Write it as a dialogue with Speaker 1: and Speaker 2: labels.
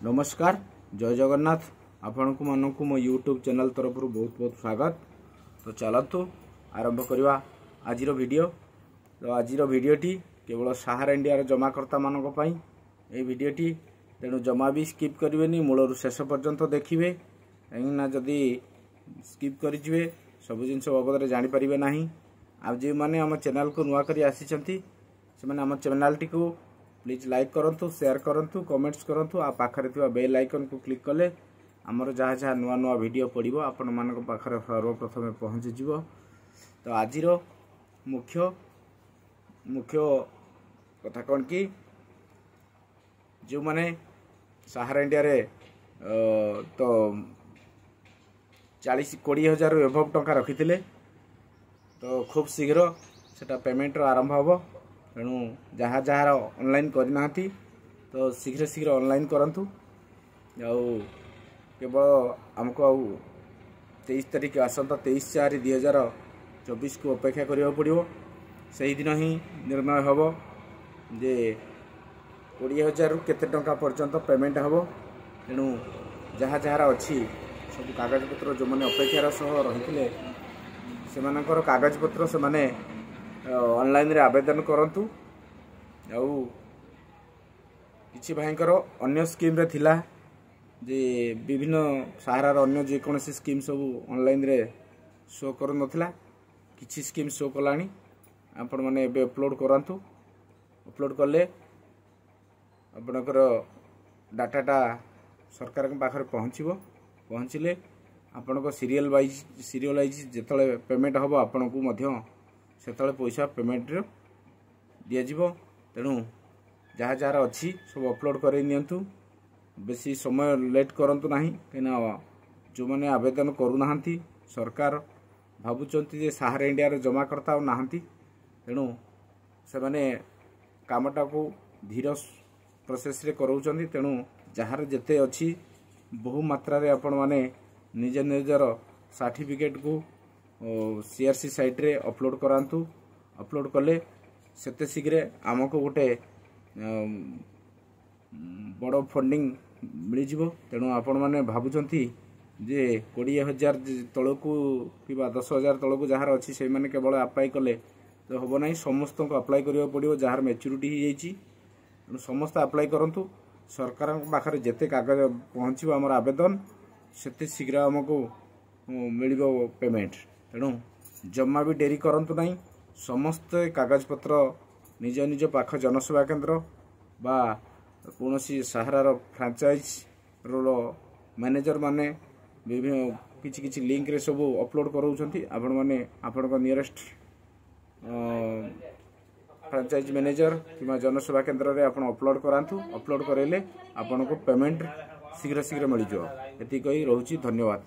Speaker 1: नमस्कार जय जगन्नाथ आपण को मो यूट्यूब चैनल तरफ बहुत बहुत स्वागत। तो चलतु आरंभ करवा आज वीडियो। तो आज वीडियोटी केवल सहारा इंडिया जमाकर्ता मानक पई ए वीडियोटी, तेणु जमा भी स्किप करेंगे, मूलर शेष पर्यंत देखिए। कहीं जदि स्किप करेंगे सब जिन बाबद में जानीपर ना। आ जो मैंने आम चैनल को नुआ कर आसी से आम चैनल टी को प्लीज लाइक करूँ, शेयर करूँ, कमेंट्स करूँ। आ पाखे बेल आइकन को क्लिक कले आमर जहाँ जहाँ नुआ नुआ वीडियो पड़ो आपण मान पाखे सर्वप्रथम पहुँचीज। तो आज मुख्य मुख्य कथा कौन कि जो मैंने सहारा इंडिया रे तो 40,000 एभव टंका रखी तो खूब शीघ्र सेटा पेमेंट आरंभ हम। तेणु जहाँ जहाँ ऑनलाइन करना तो शीघ्र शीघ्र ऑनलाइन करंतु। केवल आमको 23 तारीख आसंता 23/4/2024 को अपेक्षा करिया पड़िबो। सही दिन ही निर्णय हम जे 20,000 रु केते टंका पर्यंत पेमेंट हम। तेणु जहाँ जहाँ अच्छी सब कागजपत्र जो मैंने अपेक्षार सह रही से कागजपत्र से माने ऑनलाइन रे आवेदन करंतु। किछि भाईकर अन्य स्कीम रे थिला जे विभिन्न सहारा अन्य जेकोसी स्कीम सब ऑनलाइन रे शो कर नथिला, किछि स्कीम शो कलानी। आपण माने एबे अपलोड करंतु। अपलोड कले आपणकर डाटाटा सरकार के पाखरे पहुँचले आपण को सीरियलाइज जेतले पेमेंट हम आपण को मध्य सेतले पैसा पेमेंट दिया। तेणु जहाँ जहाँ अच्छी सब अपलोड कर नियंतु। बेसी समय लेट करंतु नहीं, कहीं जो मैंने आवेदन करूना सरकार भावुंट जे सहारा इंडिया रे जमाकर्ता और नहांती। तेणु से माने कामटा को धीर प्रोसेस रे कराउछंती। तेणु जहाँ जेते अच्छी बहु मात्रा रे आपण माने निज निजर सर्टिफिकेट को सीआरसी साइट रे अपलोड करांतु। अपलोड कले सेते शीघ्र आमको गोटे बड़ फंडिंग मिल जिवो। तेणु आपण माने भाबुचंती जे 20,000 तलकू कि 10,000 तलकू जहाँ अच्छी से माने केवल अप्लाई कले तो हम ना, समस्त को अप्लाई करिया पड़िबो जहाँ मैच्योरिटी हो जाइछि। तेणु समस्त अप्लाई करंतु। सरकार पाखरे जेते कागज पहुँचो आमर आवेदन सेते शीघ्र आमको मिलिबो पेमेंट। तेणु जमा भी डेरी करंतु नहीं। समस्त कागजपत्र निज निज पाख जनसेवा केन्द्र बा कौन सहारार फ्रांचाइज रो मैनेजर माने विभिन्न किछि किछि लिंक रे सब अपलोड कराउछंती। आपण माने आपण को नियरेस्ट फ्रांचाइज मैनेजर कि जनसेवा केन्द्र रे आपण अपलोड करांतु। अपलोड करेले आपण को पेमेंट शीघ्र शीघ्र मिल जाओ। एति कही रहउछि। धन्यवाद।